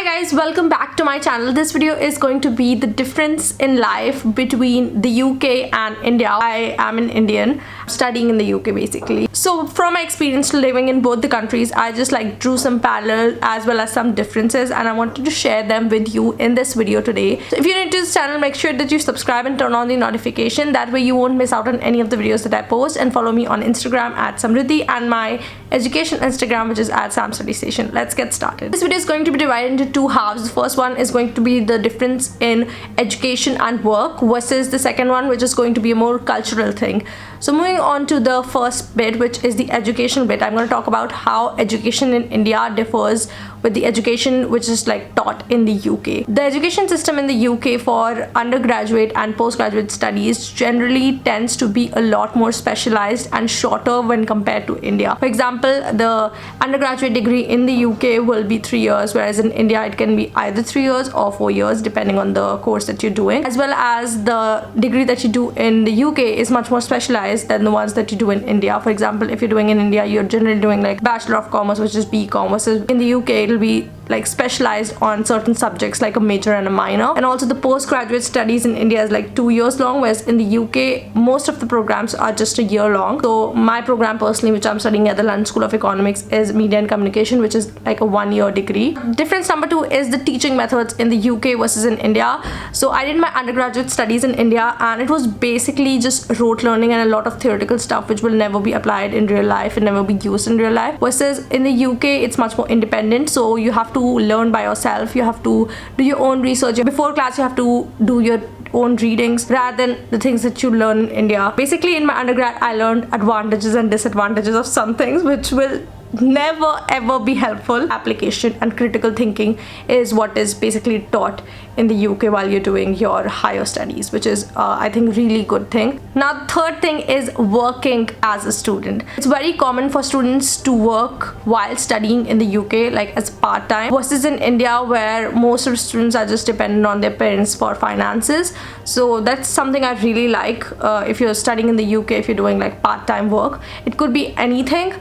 guys, welcome back to my channel. This video is going to be the difference in life between the UK and India. I am an Indian studying in the UK basically. So from my experience living in both the countries, I just drew some parallels as well as some differences, and I wanted to share them with you in this video today. So if you're new to this channel, make sure that you subscribe and turn on the notification. That way you won't miss out on any of the videos that I post, and follow me on Instagram at Samraddhi and my education Instagram, which is at Samraddhi Station. Let's get started. This video is going to be divided into two halves. The first one is going to be the difference in education and work versus the second one, which is going to be a more cultural thing. So moving on to the first bit, which is the education bit, I'm going to talk about how education in India differs with the education which is taught in the UK. The education system in the UK for undergraduate and postgraduate studies generally tends to be a lot more specialized and shorter when compared to India. For example, the undergraduate degree in the UK will be 3 years, whereas in India it can be either 3 years or 4 years depending on the course that you're doing, as well as the degree that you do in the UK is much more specialized than the ones that you do in India. For example, if you're doing in India, you're generally doing Bachelor of Commerce, which is BCom, versus in the UK it'll be specialized on certain subjects like a major and a minor. And also the postgraduate studies in India is 2 years long, whereas in the UK most of the programs are just a year long. So my program personally, which I'm studying at the London School of Economics, is Media and Communication, which is a 1-year degree. Difference number 2 is the teaching methods in the UK versus in India. So I did my undergraduate studies in India, and it was basically just rote learning and a lot of theoretical stuff which will never be applied in real life and never be used in real life, versus in the UK it's much more independent. So you have to learn by yourself, you have to do your own research. Before class you have to do your own readings rather than the things that you learn in India. Basically in my undergrad I learned advantages and disadvantages of some things which will never ever be helpful. Application and critical thinking is what is basically taught in the UK while you're doing your higher studies, which is I think really good thing. Now the third thing is working as a student. It's very common for students to work while studying in the UK as part-time, versus in India where most of the students are just dependent on their parents for finances. So that's something I really like. If you're studying in the UK, if you're doing part-time work, it could be anything,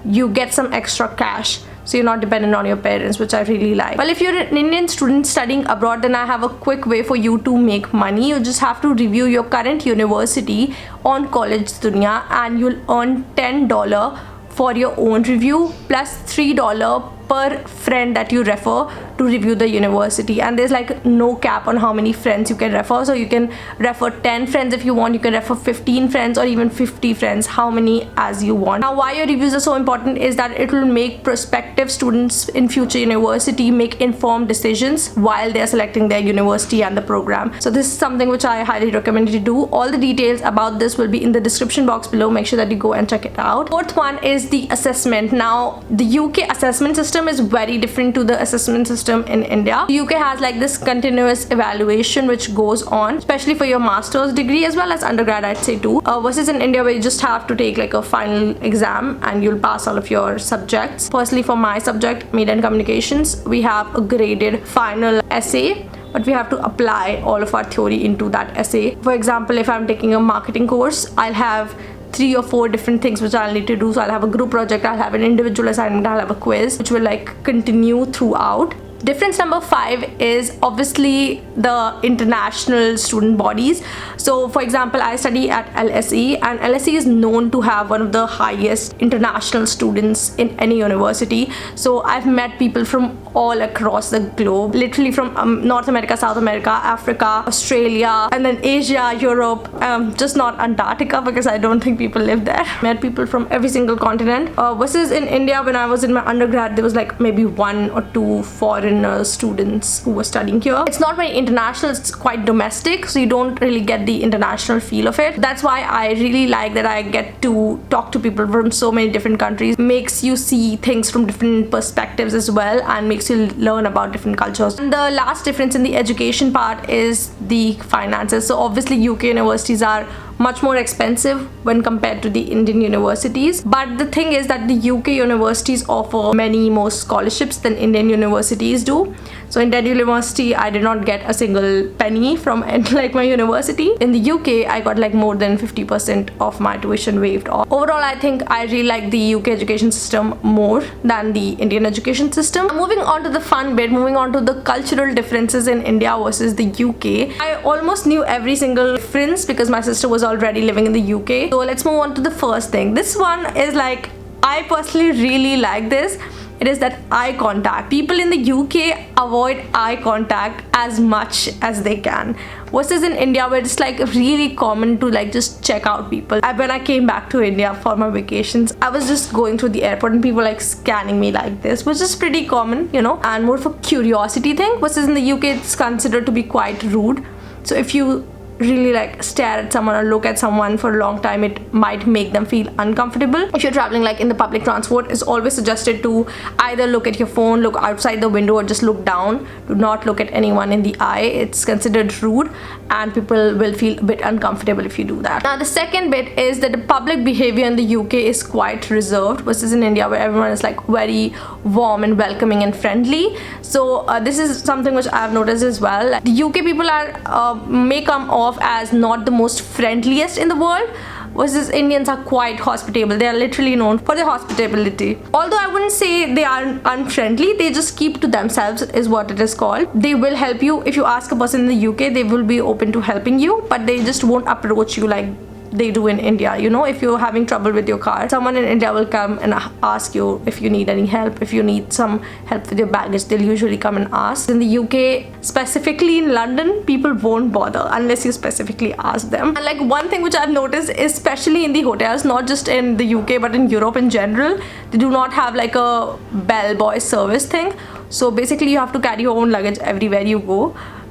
you get some extra cash, so you're not dependent on your parents, which I really like. Well, if you're an Indian student studying abroad, then I have a quick way for you to make money. You just have to review your current university on College Dunia, and you'll earn $10 for your own review plus $3 per friend that you refer to review the university. And there's no cap on how many friends you can refer. So you can refer 10 friends if you want, you can refer 15 friends or even 50 friends, how many as you want. Now why your reviews are so important is that it will make prospective students in future university make informed decisions while they're selecting their university and the program. So this is something which I highly recommend you to do. All the details about this will be in the description box below. Make sure that you go and check it out. Fourth one is the assessment. Now the UK assessment system is very different to the assessment system in India. The UK has this continuous evaluation which goes on, especially for your master's degree as well as undergrad, I'd say too, versus in India where you just have to take a final exam and you'll pass all of your subjects. Personally, for my subject, Media and Communications, we have a graded final essay, but we have to apply all of our theory into that essay. For example, if I'm taking a marketing course, I'll have 3 or 4 different things which I'll need to do. So I'll have a group project, I'll have an individual assignment, I'll have a quiz, which will continue throughout. Difference number 5 is obviously the international student bodies. So for example, I study at LSE, and LSE is known to have one of the highest international students in any university. So I've met people from all across the globe, literally from North America, South America, Africa, Australia, and then Asia, Europe, just not Antarctica because I don't think people live there. Met people from every single continent, versus in India when I was in my undergrad there was maybe 1 or 2 foreign students who were studying here. It's not very international, it's quite domestic, so you don't really get the international feel of it. That's why I really like that I get to talk to people from so many different countries. Makes you see things from different perspectives as well, and makes you learn about different cultures. And the last difference in the education part is the finances. So obviously UK universities are much more expensive when compared to the Indian universities, but the thing is that the UK universities offer many more scholarships than Indian universities do. So in Delhi University, I did not get a single penny from like my university. In the UK, I got like more than 50% of my tuition waived off. Overall, I think I really like the UK education system more than the Indian education system. Moving on to the fun bit, moving on to the cultural differences in India versus the UK. I almost knew every single difference because my sister was already living in the UK. So let's move on to the first thing. This one is like, I personally really like this. It is that eye contact. People in the UK avoid eye contact as much as they can, versus in India where it's like really common to like just check out people. When I came back to India for my vacations, I was just going through the airport and people like scanning me like this, which is pretty common, you know, and more of a curiosity thing, versus in the UK it's considered to be quite rude. So if you really like stare at someone or look at someone for a long time, it might make them feel uncomfortable. If you're traveling like in the public transport, it's always suggested to either look at your phone, look outside the window, or just look down. Do not look at anyone in the eye. It's considered rude and people will feel a bit uncomfortable if you do that. Now the second bit is that the public behavior in the UK is quite reserved, versus in India where everyone is like very warm and welcoming and friendly. So this is something which I've noticed as well. The UK people are may come off as not the most friendliest in the world, versus Indians are quite hospitable. They are literally known for their hospitality. Although I wouldn't say they are unfriendly, they just keep to themselves is what it is called. They will help you. If you ask a person in the UK, they will be open to helping you, but they just won't approach you like they do in India. You know, if you're having trouble with your car, someone in India will come and ask you if you need any help. If you need some help with your baggage, they'll usually come and ask. In the UK, specifically in London, people won't bother unless you specifically ask them. And like one thing which I've noticed, especially in the hotels, not just in the UK but in Europe in general, they do not have like a bellboy service thing. So basically you have to carry your own luggage everywhere you go.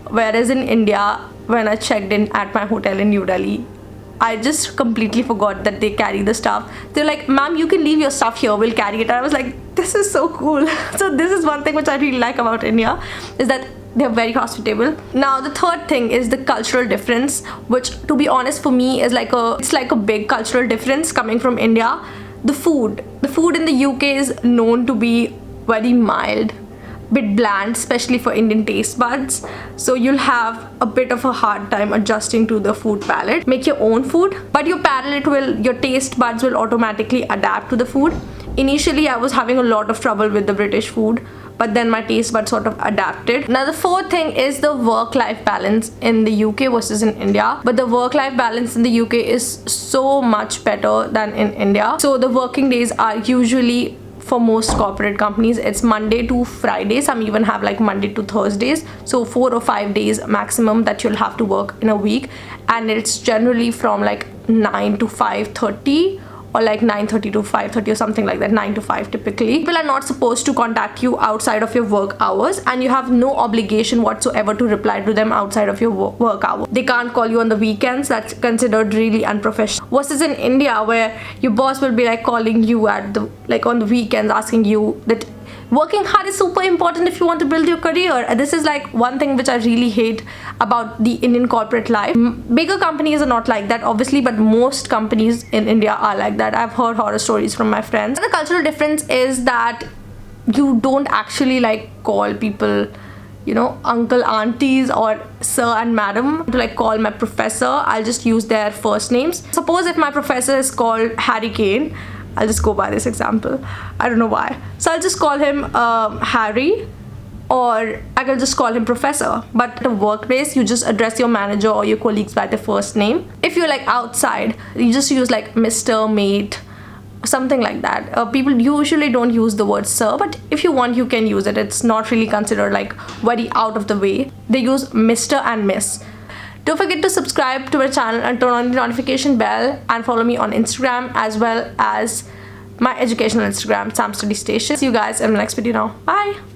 Whereas in India, when I checked in at my hotel in New Delhi, I just completely forgot that they carry the stuff. They're like, ma'am, you can leave your stuff here, we'll carry it. And I was like, this is so cool. So this is one thing which I really like about India, is that they're very hospitable. Now the third thing is the cultural difference, which to be honest for me is like it's like a big cultural difference coming from India. The food in the UK is known to be very mild, bit bland, especially for Indian taste buds. So you'll have a bit of a hard time adjusting to the food palette. Make your own food, but your taste buds will automatically adapt to the food. Initially I was having a lot of trouble with the British food, but then my taste buds sort of adapted. Now the fourth thing is the work-life balance in the UK versus in India. But the work-life balance in the UK is so much better than in India. So the working days are usually, for most corporate companies, it's Monday to Friday. Some even have like Monday to Thursdays. So 4 or 5 days maximum that you'll have to work in a week. And it's generally from like 9 to 5:30 or like 9:30 to 5:30 or something like that, 9 to 5 typically. People are not supposed to contact you outside of your work hours, and you have no obligation whatsoever to reply to them outside of your work hour. They can't call you on the weekends. That's considered really unprofessional. Versus in India, where your boss will be like calling you at the on the weekends, asking you that working hard is super important if you want to build your career. This is like one thing which I really hate about the Indian corporate life. Bigger companies are not like that obviously, but most companies in India are like that. I've heard horror stories from my friends. And the cultural difference is that you don't actually like call people, you know, uncle, aunties, or sir and madam. To like call my professor, I'll just use their first names. Suppose if my professor is called Harry Kane, I'll just go by this example. I don't know why. So I'll just call him Harry, or I can just call him Professor. But at a workplace, you just address your manager or your colleagues by their first name. If you're like outside, you just use like Mr., mate, something like that. People usually don't use the word sir, but if you want, you can use it. It's not really considered like very out of the way. They use Mr. and Miss. Don't forget to subscribe to my channel and turn on the notification bell, and follow me on Instagram as well as my educational Instagram, Samraddhi Station. See you guys in the next video now. Bye.